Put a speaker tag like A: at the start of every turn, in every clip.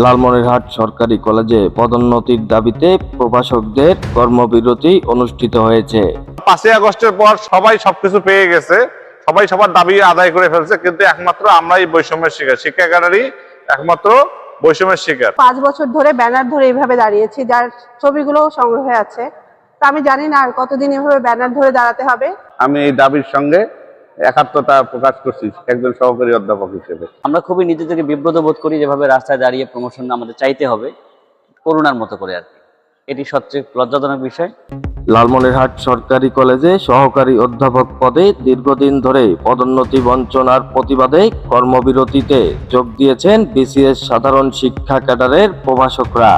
A: লালমনিরহাট সরকারি কলেজে পদোন্নতির দাবিতে প্রভাষকদের কর্মবিরতি অনুষ্ঠিত হয়েছে।
B: 5ই আগস্টের পর সবাই সবকিছু পেয়ে গেছে, সবাই সবার দাবি আদায় করে ফেলছে, কিন্তু একমাত্র আমরাই বৈষম্যের শিকার, শিক্ষা ক্যাডারই একমাত্র বৈষম্যের শিকার।
C: 5 বছর ধরে ব্যানার ধরে এইভাবে দাঁড়িয়েছি, যার ছবিগুলো সংগ্রহে আছে। তা আমি জানি না আর কতদিন এভাবে ব্যানার ধরে দাঁড়াতে হবে।
D: আমি এই দাবির সঙ্গে একাত্মতা প্রকাশ করছি একজন সহকারী অধ্যাপক হিসেবে।
E: আমরা খুবই নিজে থেকে বিব্রত বোধ করি, যেভাবে রাস্তায় দাঁড়িয়ে প্রমোশন আমাদের চাইতে হবে করোনার মতো করে আর কি। এটি সবচেয়ে লজ্জাজনক বিষয়।
A: লালমনিরহাট সরকারি কলেজে সহকারী অধ্যাপক পদে দীর্ঘদিন ধরে পদোন্নতি বঞ্চনার প্রতিবাদে কর্মবিরতিতে যোগ দিয়েছেন বিসিএস সাধারণ শিক্ষা ক্যাডারের প্রভাষকরা।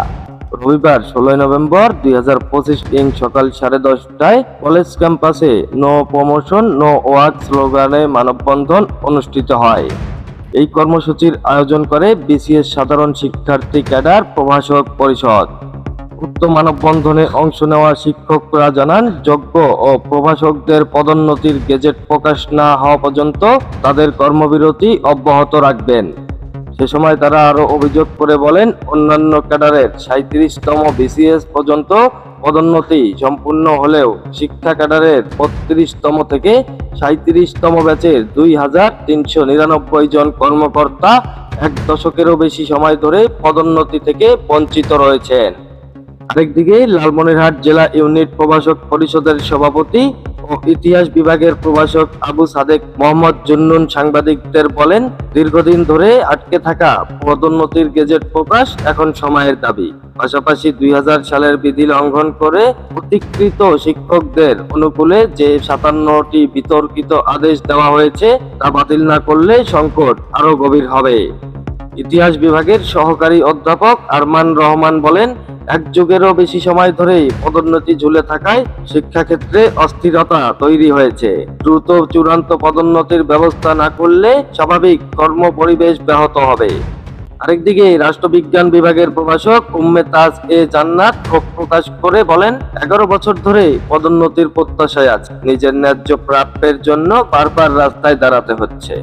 A: রবিবার 16 নভেম্বর 2025 সকাল 10:30টায় কলেজ ক্যাম্পাসে নো প্রমোশন নো ওয়ার্ক স্লোগানে মানববন্ধন অনুষ্ঠিত হয়। এই কর্মসূচির আয়োজন করে বিসিএস সাধারণ শিক্ষার্থী ক্যাডার প্রভাষক পরিষদ। উক্ত মানববন্ধনে অংশ নেওয়া শিক্ষকরা জানান, যোগ্য ও প্রভাষকদের পদোন্নতির গেজেট প্রকাশ না হওয়া পর্যন্ত তাদের কর্মবিরতি অব্যাহত রাখবেন। সে সময় তারা আরো অভিযোগ করে বলেন, অন্যান্য ক্যাডারের 37তম বিসিএস পর্যন্ত পদোন্নতি সম্পূর্ণ হলেও শিক্ষা ক্যাডারের 32তম থেকে 37তম ব্যাচের 2399 জন কর্মকর্তা 1 দশকেরও বেশি সময় ধরে পদোন্নতি থেকে বঞ্চিত রয়েছেন। আরেকদিকে লালমনিরহাট জেলা ইউনিট প্রভাষক পরিষদের সভাপতি ও ইতিহাস বিভাগের প্রভাষক আবু সাদেক মোহাম্মদ জুন্নুন সাংবাদিকদের বলেন, দীর্ঘদিন ধরে আটকে থাকা পদোন্নতির গেজেট প্রকাশ এখন সময়ের দাবি। পাশাপাশি 2000 সালের বিধি লঙ্ঘন করে অতিকৃত শিক্ষকদের অনুকূলে যে 57টি বিতর্কিত আদেশ দেওয়া হয়েছে তা বাতিল না করলে সংকট আরো গভীর হবে। ইতিহাস বিভাগের সহকারী অধ্যাপক আরমান রহমান বলেন, 1 যুগেরও বেশি সময় ধরেই পদোন্নতি ঝুলে থাকায় শিক্ষাক্ষেত্রে অস্থিরতা তৈরি হয়েছে। দ্রুত চূড়ান্ত পদোন্নতির ব্যবস্থা না করলে স্বাভাবিক কর্মপরিবেশ ব্যাহত হবে। আরেকদিকে রাষ্ট্রবিজ্ঞান বিভাগের প্রভাষক উম্মে তাজ এ জান্নাত ক্ষোভ প্রকাশ করে বলেন, 11 বছর ধরে পদোন্নতির প্রত্যাশায় আছে। নিজের ন্যায্য প্রাপ্যের জন্য বারবার রাস্তায় দাঁড়াতে হচ্ছে।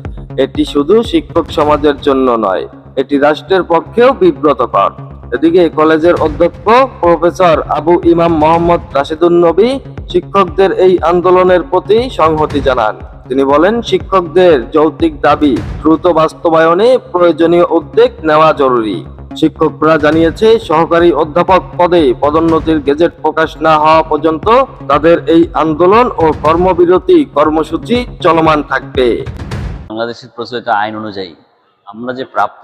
A: এটি শুধু শিক্ষক সমাজের জন্য নয়, এটি রাষ্ট্রের পক্ষেও বিব্রতকর। এদিকে কলেজের অধ্যক্ষ প্রফেসর আবু ইমাম মোহাম্মদ রাশেদুন নবী শিক্ষকদের এই আন্দোলনের প্রতি সংহতি জানান। তিনি বলেন, শিক্ষকদের যৌক্তিক দাবি দ্রুত বাস্তবায়নে প্রয়োজনীয় উদ্যোগ নেওয়া জরুরি। শিক্ষকরা জানিয়েছে, সহকারী অধ্যাপক পদে পদোন্নতির গেজেট প্রকাশ না হওয়া পর্যন্ত তাদের এই আন্দোলন ও কর্মবিরতি কর্মসূচি চলমান থাকবে।
E: বাংলাদেশের প্রচলিত আইন অনুযায়ী আমরা যে প্রাপ্য,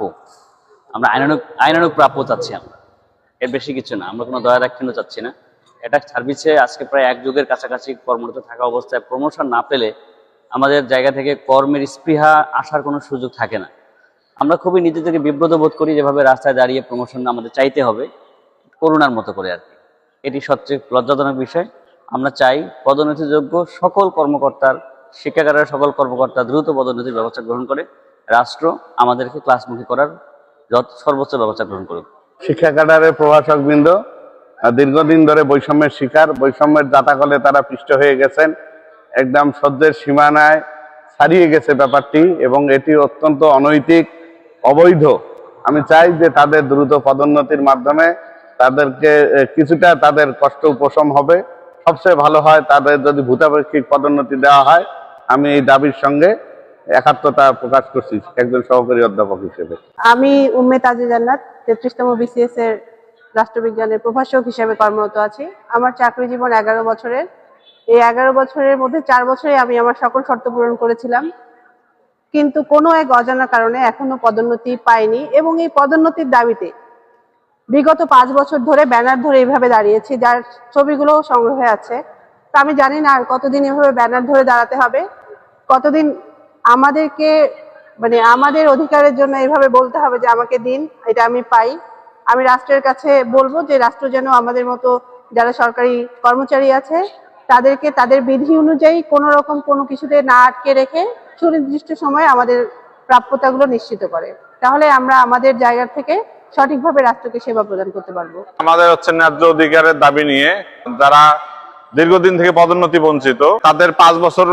E: আমরা আইনানুগ প্রাপ্য চাচ্ছি। আমরা এর বেশি কিছু না, আমরা কোনো দয়া দাক্ষিণ্য চাচ্ছি না। এটা সার্ভিসে আজকে প্রায় 1 যুগের কাছাকাছি কর্মরত থাকা অবস্থায় প্রমোশন না পেলে আমাদের জায়গা থেকে কর্মের স্পৃহা আসার কোনো সুযোগ থাকে না। আমরা খুবই নিজে থেকে বিব্রত বোধ করি, যেভাবে রাস্তায় দাঁড়িয়ে প্রমোশন আমাদের চাইতে হবে করোনার মতো করে আর কি। এটি সবচেয়ে লজ্জাজনক বিষয়। আমরা চাই পদোন্নতিযোগ্য সকল কর্মকর্তার, শিক্ষা ক্যাডারের সকল কর্মকর্তা দ্রুত পদোন্নতির ব্যবস্থা গ্রহণ করে রাষ্ট্র আমাদেরকে ক্লাসমুখী করার সর্বোচ্চ ব্যবস্থা গ্রহণ করুক।
D: শিক্ষা ক্যাডারের প্রভাষক বৃন্দ দীর্ঘদিন ধরে বৈষম্যের শিকার, বৈষম্যের জাতাকলে তারা পিষ্ট হয়ে গেছেন। একদম সহ্যের সীমানায় ছাড়িয়ে গেছে ব্যাপারটি এবং এটি অত্যন্ত অনৈতিক, অবৈধ। আমি চাই যে তাদের দ্রুত পদোন্নতির মাধ্যমে তাদেরকে কিছুটা তাদের কষ্ট উপশম হবে। সবচেয়ে ভালো হয় তাদের যদি ভূতাপেক্ষিক পদোন্নতি দেওয়া হয়। আমি এই দাবির সঙ্গে একাত্মতা প্রকাশ করছি একজন সহকারী অধ্যাপক হিসেবে।
C: আমি উম্মে তাজ এ জান্নাত 33তম বিসিএস এর রাষ্ট্রবিজ্ঞানের প্রভাষক হিসেবে কর্মরত আছি। আমার চাকরি জীবন 11 বছরের। এই 11 বছরের মধ্যে 4 বছরে আমি আমার সকল শর্ত পূরণ করেছিলাম, কিন্তু কোনো এক অজানা কারণে এখনো পদোন্নতি পাইনি। এবং এই পদোন্নতির দাবিতে বিগত 5 বছর ধরে ব্যানার ধরে এইভাবে দাঁড়িয়েছি, যার ছবিগুলো সংগ্রহে আছে। তা আমি জানি না আর কতদিন এভাবে ব্যানার ধরে দাঁড়াতে হবে, কতদিন আমাদেরকে আমাদের অধিকারের জন্য এইভাবে বলতে হবে যে আমাকে দিন, এটা আমি পাই। আমি রাষ্ট্রের কাছে বলবো যে রাষ্ট্র যেন আমাদের মতো যারা সরকারি কর্মচারী আছে তাদেরকে তাদের বিধি অনুযায়ী কোনো রকম কোনো কিছুতে না আটকে রেখে সুনির্দিষ্ট সময়ে আমাদের প্রাপ্যতাগুলো নিশ্চিত করে। তাহলে আমরা আমাদের জায়গা থেকে সঠিকভাবে রাষ্ট্রকে সেবা প্রদান করতে পারবো।
B: আমাদের হচ্ছে ন্যায্য অধিকারের দাবি নিয়ে যারা দীর্ঘদিন থেকে পদোন্নতি বঞ্চিত, তাদের 5 বছর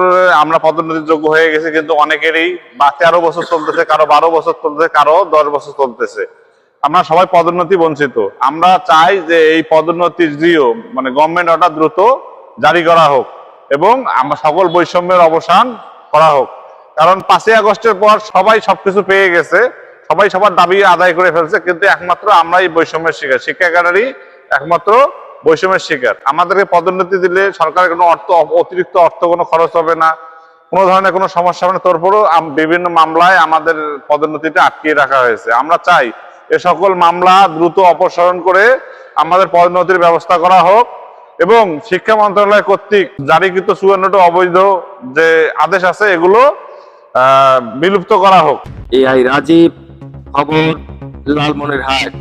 B: আমরা পদোন্নতির যোগ্য হয়ে গেছি, কিন্তু অনেকেরই 13 বছর চলতেছে, কারো 12 বছর চলতেছে, কারো 10 বছর চলতেছে। আমরা সবাই পদোন্নতি বঞ্চিত। আমরা চাই যে এই পদোন্নতির মানে গভর্নমেন্ট অর্ডার দ্রুত জারি করা হোক এবং আমরা সকল বৈষম্যের অবসান করা হোক। কারণ 5ই আগস্টের পর সবাই সবকিছু পেয়ে গেছে, সবাই সবার দাবি আদায় করে ফেলছে, কিন্তু একমাত্র আমরাই বৈষম্যের শিকার, শিক্ষা ক্যাডারই একমাত্র বৈষম্যের শিকার। আমাদেরকে পদোন্নতি দিলে সরকারের কোনো অতিরিক্ত অর্থ কোনো খরচ হবে না, কোনো ধরনের কোনো সমস্যা হবে না। তারপরেও বিভিন্ন মামলায় আমাদের পদোন্নতিটা আটকিয়ে রাখা হয়েছে। আমরা চাই এ সকল মামলা দ্রুত অপসারণ করে আমাদের পদোন্নতির ব্যবস্থা করা হোক এবং শিক্ষা মন্ত্রণালয় কর্তৃক জারিকৃত 54টি অবৈধ যে আদেশ আছে এগুলো বিলুপ্ত করা হোক।
A: এআই রাজীব, খবর লালমনিরহাট।